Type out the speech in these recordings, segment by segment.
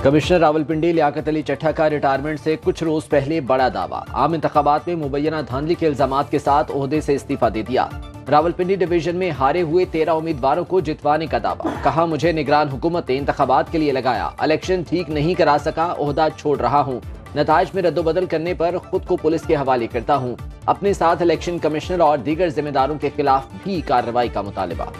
Commissioner Rawalpindi Liaquat Ali चट्टा का retirement से कुछ रोज पहले बड़ा दावा। आम इंतखाबात में मुबैना धांधली के इल्जामात के साथ ओहदे से इस्तीफा दे दिया। रावलपिंडी डिवीजन में हारे हुए 13 उम्मीदवारों को जितवाने का दावा। कहा, मुझे निगरान हुकूमत ने इंतखाबात के लिए लगाया, इलेक्शन ठीक नहीं करा सका, ओहदा छोड़ रहा हूँ। नताइज में रद्दोबदल करने पर खुद को पुलिस के हवाले करता हूँ। अपने साथ इलेक्शन कमिश्नर और दीगर जिम्मेदारों के खिलाफ भी कार्रवाई का मुतालबा।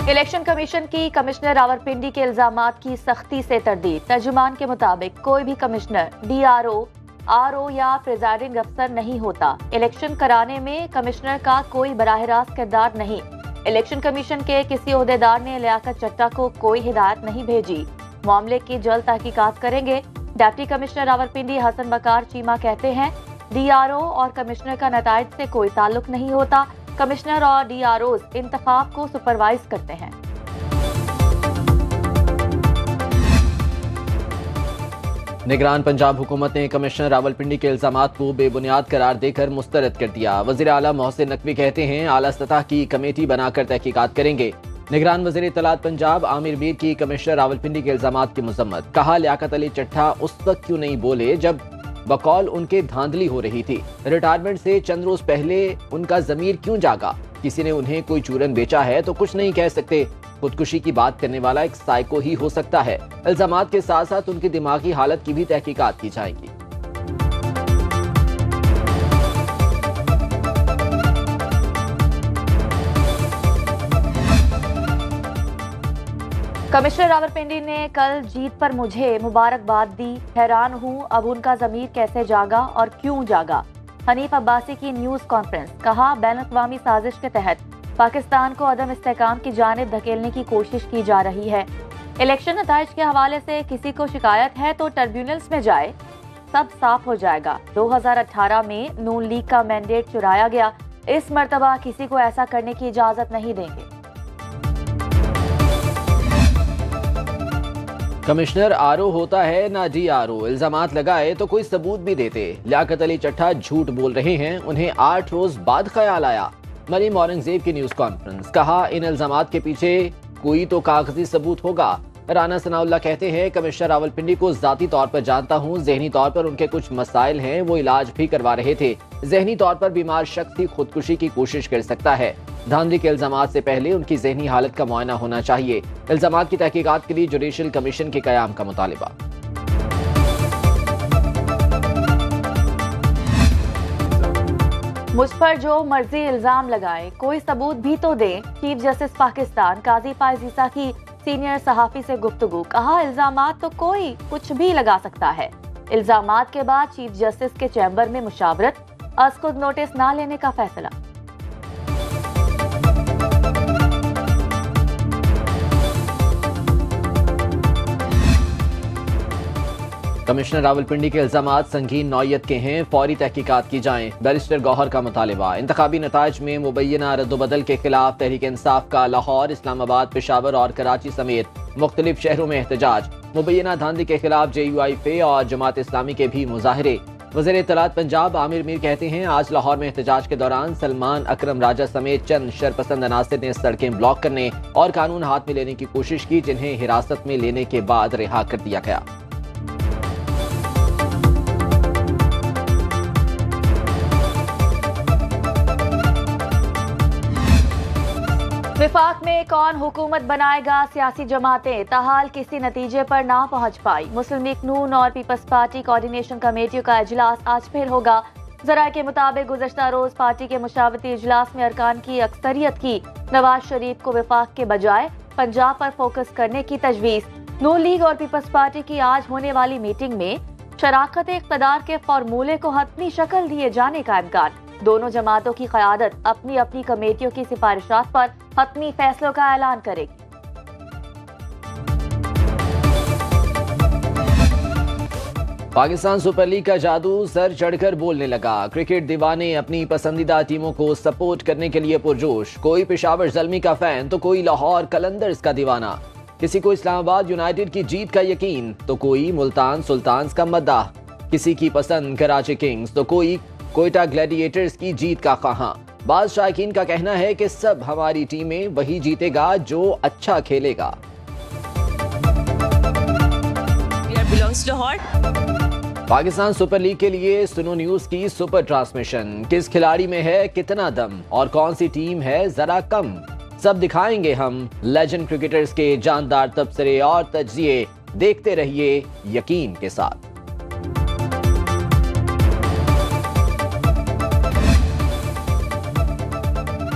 इलेक्शन कमीशन की कमिश्नर रावलपिंडी के इल्जामात की सख्ती से तरदीद। तर्जुमान के मुताबिक कोई भी कमिश्नर DRO, RO या प्रिजाइडिंग अफसर नहीं होता। इलेक्शन कराने में कमिश्नर का कोई बराह रास्त किरदार नहीं। इलेक्शन कमीशन के किसी ओहदेदार ने लियाकत चट्टा को कोई हिदायत नहीं भेजी। मामले की जल्द तहकीकात करेंगे। डिप्टी कमिश्नर रावलपिंडी हसन बकार चीमा कहते हैं, DRO और कमिश्नर का नताइज से कोई ताल्लुक नहीं होता। कमिश्नर और DROs इंतखाब को सुपरवाइज करते हैं। निगरान पंजाब हुकूमत ने कमिश्नर रावलपिंडी के इल्जामात को बेबुनियाद करार देकर मुस्तरद कर दिया। वज़ीर आला मोहसिन नकवी कहते हैं, आला सतह की कमेटी बनाकर तहकीकात करेंगे। निगरान वज़ीर इत्तलात पंजाब आमिर मीर की कमिश्नर रावलपिंडी के इल्जामात की मजम्मत। कहा, लियाकत अली चट्टा उस वक्त क्यों नहीं बोले जब बकौल उनके धांधली हो रही थी। रिटायरमेंट से चंद रोज पहले उनका जमीर क्यों जागा। किसी ने उन्हें कोई चूरन बेचा है तो कुछ नहीं कह सकते। खुदकुशी की बात करने वाला एक साइको ही हो सकता है। इल्जामात के साथ साथ उनकी दिमागी हालत की भी तहकीकात की जाएगी। कमिश्नर रावलपिंडी ने कल जीत पर मुझे मुबारकबाद दी। हैरान हूँ अब उनका ज़मीर कैसे जागा और क्यों जागा। हनीफ अब्बासी की न्यूज़ कॉन्फ्रेंस। कहा, बैनुल-अक़वामी साजिश के तहत पाकिस्तान को अदम इस्तेहकाम की जानिब धकेलने की कोशिश की जा रही है। इलेक्शन नताइज के हवाले से किसी को शिकायत है तो ट्रिब्यूनल्स में जाए, सब साफ हो जाएगा। 2018 में नून लीग का मैंडेट चुराया गया। इस मर्तबा किसी को ऐसा करने की इजाजत नहीं देंगे। कमिश्नर RO होता है ना DRO। इल्जामात लगाए तो कोई सबूत भी देते। लियाकत अली चट्टा झूठ बोल रहे हैं, उन्हें 8 रोज बाद ख्याल आया। मरीम औरंगजेब की न्यूज कॉन्फ्रेंस। कहा, इन इल्जामात के पीछे कोई तो कागजी सबूत होगा। राना सनाउल्लाह कहते हैं, कमिश्नर रावलपिंडी को जाती तौर पर जानता हूँ। जहनी तौर पर उनके कुछ मसाइल हैं, वो इलाज भी करवा रहे थे। जहनी तौर पर बीमार शख्स ही खुदकुशी की कोशिश कर सकता है। धांधली के इल्जामात से पहले उनकी जहनी हालत का मुआयना होना चाहिए। इल्जामात की तहकीकात के लिए जुडिशल कमीशन के कयाम का मुतालिबा। मुझ पर जो मर्जी इल्जाम लगाए, कोई सबूत भी तो दे। चीफ जस्टिस पाकिस्तान काजी फायज ईसा की सीनियर सहाफी से गुफ्तगू। कहा, इल्जामात तो कोई कुछ भी लगा सकता है। इल्जामात के बाद चीफ जस्टिस के चैम्बर में मुशावरत, आज खुद नोटिस ना लेने का फैसला। कमिश्नर रावलपिंडी के इल्जामात संगीन नौयत के हैं, फौरी तहकीकात की जाएं। बैरिस्टर गौहर का मुतालिबा। इंतखाबी नताइज में मुबैना रद्दोबदल के खिलाफ तहरीक इंसाफ का लाहौर, इस्लामाबाद, पेशावर और कराची समेत मुख्तलिफ शहरों में एहतजाज। मुबैना धांधली के खिलाफ JUIF और जमात इस्लामी के भी मुजाहरे। वज़ीर इत्तलात पंजाब आमिर मीर कहते हैं, आज लाहौर में एहतजाज के दौरान सलमान अकरम राजा समेत चंद शरपसंद अनासिर ने सड़कें ब्लॉक करने और कानून हाथ में लेने की कोशिश की, जिन्हें हिरासत में लेने के बाद रिहा कर दिया गया। विफाक में कौन हुकूमत बनाएगा, सियासी जमातें ताहाल किसी नतीजे पर ना पहुंच पाई। मुस्लिम लीग नून और पीपल्स पार्टी कोऑर्डिनेशन कमेटियों का इजलास आज फिर होगा। जराये के मुताबिक गुज़श्ता रोज पार्टी के मुशावरती इजलास में अरकान की अक्सरियत की नवाज शरीफ को विफाक के बजाय पंजाब पर फोकस करने की तजवीज़। नून लीग और पीपल्स पार्टी की आज होने वाली मीटिंग में शराकत इख्तदार के फार्मूले को हतमी शक्ल दिए जाने का इम्कान। दोनों जमातों की क़यादत अपनी अपनी कमेटियों की सिफारिशात पर हतमी फैसलों का ऐलान करेगी। पाकिस्तान सुपर लीग का जादू सर चढ़कर बोलने लगा। क्रिकेट दीवाने अपनी पसंदीदा टीमों को सपोर्ट करने के लिए पुरजोश। कोई पेशावर ज़ल्मी का फैन तो कोई लाहौर कलंदर्स का दीवाना। किसी को इस्लामाबाद यूनाइटेड की जीत का यकीन तो कोई मुल्तान सुल्तान्स का मद्दाह। किसी की पसंद कराची किंग्स तो कोई कोयटा ग्लैडिएटर्स की जीत का ख्वाहां। बाज शायकीन का कहना है कि सब हमारी टीमें वही जीतेगा जो अच्छा खेलेगा। पाकिस्तान सुपर लीग के लिए सुनो न्यूज की सुपर ट्रांसमिशन। किस खिलाड़ी में है कितना दम और कौन सी टीम है जरा कम, सब दिखाएंगे हम। लेजेंड क्रिकेटर्स के जानदार तबसरे और तज्जिए देखते रहिए यकीन के साथ।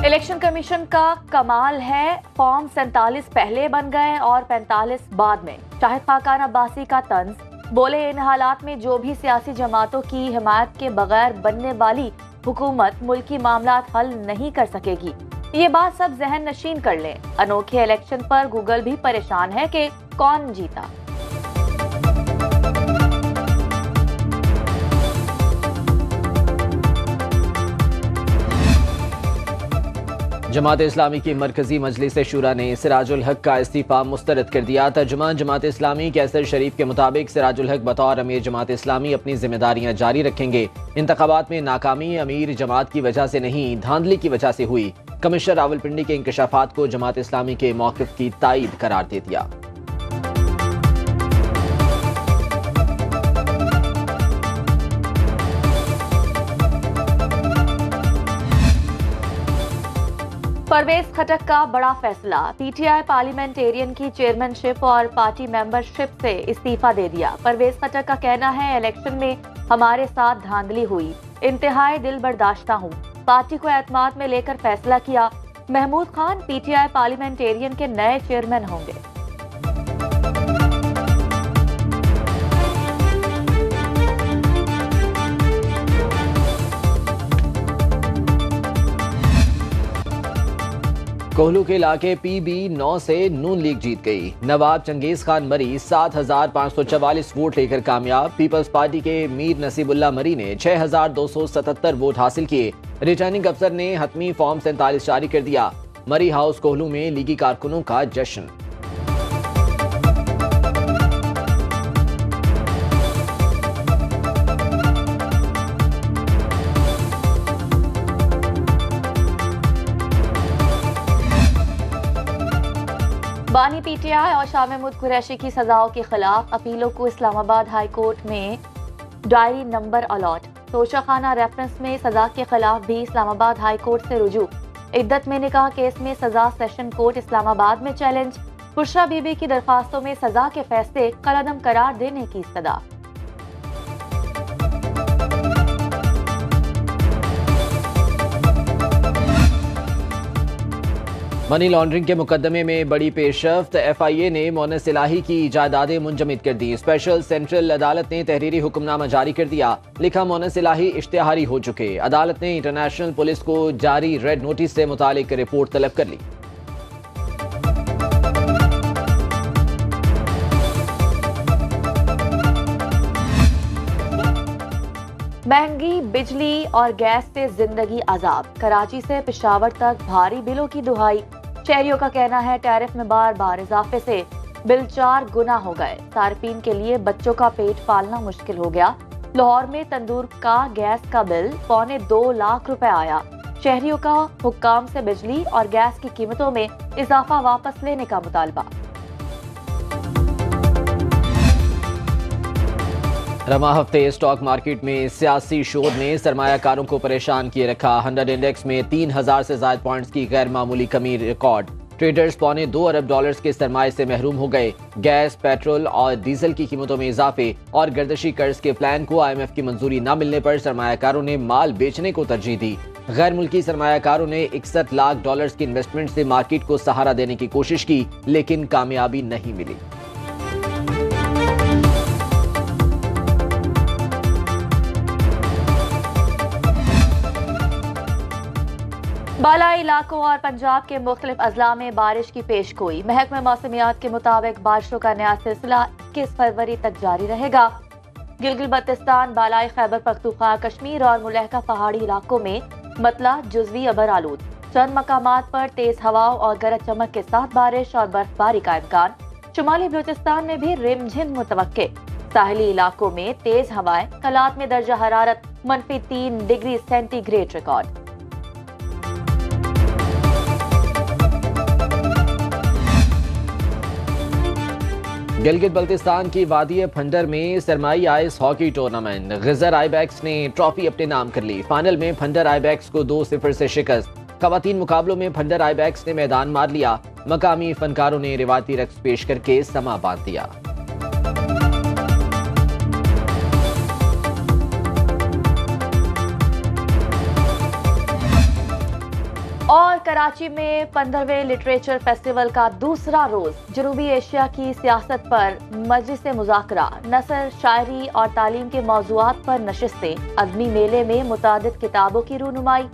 इलेक्शन कमीशन का कमाल है, फॉर्म 47 पहले बन गए और 45 बाद में। शाहिद खाकान अब्बासी का तंज, बोले इन हालात में जो भी सियासी जमातों की हिमायत के बगैर बनने वाली हुकूमत मुल्की मामलात हल नहीं कर सकेगी। ये बात सब जहन नशीन कर लें। अनोखे इलेक्शन पर गूगल भी परेशान है कि कौन जीता। जमात इस्लामी की मरकजी मजलिस शूरा ने सिराजुल हक का इस्तीफा मुस्तरद कर दिया। तर्जुमान जमात इस्लामी कैसर शरीफ के मुताबिक सिराजुल हक बतौर अमीर जमात इस्लामी अपनी जिम्मेदारियां जारी रखेंगे। इंतखाबात में नाकामी अमीर जमात की वजह से नहीं, धांधली की वजह से हुई। कमिश्नर रावलपिंडी के इंकशाफात को जमात इस्लामी के मौक़िफ़ की तायीद करार दे दिया। परवेज खटक का बड़ा फैसला, पीटीआई पार्लियामेंटेरियन की चेयरमैनशिप और पार्टी मेंबरशिप से इस्तीफा दे दिया। परवेज खटक का कहना है इलेक्शन में हमारे साथ धांधली हुई, इंतहाई दिल बर्दाश्ता हूँ, पार्टी को एतमाद में लेकर फैसला किया। महमूद खान पीटीआई पार्लियामेंटेरियन के नए चेयरमैन होंगे। कोहलू के इलाके PB 9 से नून लीग जीत गई। नवाब चंगेज खान मरी 7,544 वोट लेकर कामयाब। पीपल्स पार्टी के मीर नसीबुल्ला मरी ने 6,277 वोट हासिल किए। रिटर्निंग अफसर ने हतमी फॉर्म 47 जारी कर दिया। मरी हाउस कोहलू में लीगी कारकुनों का जश्न। बानी पीटीआई और शाह महमूद कुरैशी की सजाओं के खिलाफ अपीलों को इस्लामाबाद हाई कोर्ट में डायरी नंबर अलॉट। तोशा खाना रेफरेंस में सजा के खिलाफ भी इस्लामाबाद हाई कोर्ट से रुजू। इद्दत में निकाह केस में सजा सेशन कोर्ट इस्लामाबाद में चैलेंज। बुशरा बीबी की दरखास्तों में सजा के फैसले कलअदम करार देने की इस्तदा। मनी लॉन्ड्रिंग के मुकदमे में बड़ी पेशरफ्त, FIA ने मोनस इलाही की जायदादें मुंजमद कर दी। स्पेशल सेंट्रल अदालत ने तहरीरी हुक्मनामा जारी कर दिया। लिखा मोनस इलाही इश्तिहारी हो चुके। अदालत ने इंटरनेशनल पुलिस को जारी रेड नोटिस से मुतालिक रिपोर्ट तलब कर ली। महंगी बिजली और गैस से जिंदगी अजाब। कराची से पेशावर तक भारी बिलों की दुहाई। शहरियों का कहना है टैरिफ में बार बार इजाफे से बिल 4 गुना हो गए। सार्फिन के लिए बच्चों का पेट पालना मुश्किल हो गया। लाहौर में तंदूर का गैस का बिल 2.25 लाख रुपए आया। शहरियों का हुक्काम से बिजली और गैस की कीमतों में इजाफा वापस लेने का मुतालबा। रमा हफ्ते स्टॉक मार्केट में सियासी शोर ने सरमायाकारों को परेशान किए रखा। 100 इंडेक्स में 3,000 से ज्यादा पॉइंट्स की गैर मामूली कमी रिकॉर्ड। ट्रेडर्स $2.25 अरब के सरमाए से महरूम हो गए। गैस, पेट्रोल और डीजल की कीमतों में इजाफे और गर्दशी कर्ज के प्लान को IMF की मंजूरी न मिलने पर सरमायाकारों ने माल बेचने को तरजीह दी। गैर मुल्की सरमायाकारों ने $61 लाख की इन्वेस्टमेंट से मार्केट को सहारा देने की कोशिश की, लेकिन कामयाबी नहीं मिली। बालाई इलाकों और पंजाब के मुख्तलिफ अजला में बारिश की पेशगोई। महकमा मौसमियात के मुताबिक बारिशों का नया सिलसिला 21 फरवरी तक जारी रहेगा। गिलगित बल्तिस्तान, बालाई खैबर पख्तूनख्वा, कश्मीर और मुलहका पहाड़ी इलाकों में मतला जुजवी अबर आलूद। चंद मकामात पर तेज हवाओं और गरज चमक के साथ बारिश और बर्फबारी का इम्कान। शुमाली बलूचिस्तान में भी रिमझिम मुतवक्के। साहिली इलाकों में तेज हवाएं, कलात में दर्जा हरारत -3 degree centigrade record. Gilgit Baltistan की वादी फंडर में सरमाई ice hockey tournament, Ghizer ibex ने ट्रॉफी अपने नाम कर ली। फाइनल में फंडर आईबैक्स को 2-0 से शिकस्त। खवातीन मुकाबलों में फंडर आईबैक्स ने मैदान मार लिया। मकामी फनकारों ने रिवायती रक्स पेश करके समा बांध दिया। और कराची में 15वें लिटरेचर फेस्टिवल का दूसरा रोज जनूबी एशिया की सियासत पर मजलिस मुज़ाकरा, नसर, शायरी और तालीम के मौज़ूआत पर नशिस्तें। अदबी मेले में मुतादिद किताबों की रूनुमाई,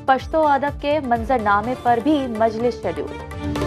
पश्तो अदब के मंजरनामे पर भी मजलिस शेड्यूल।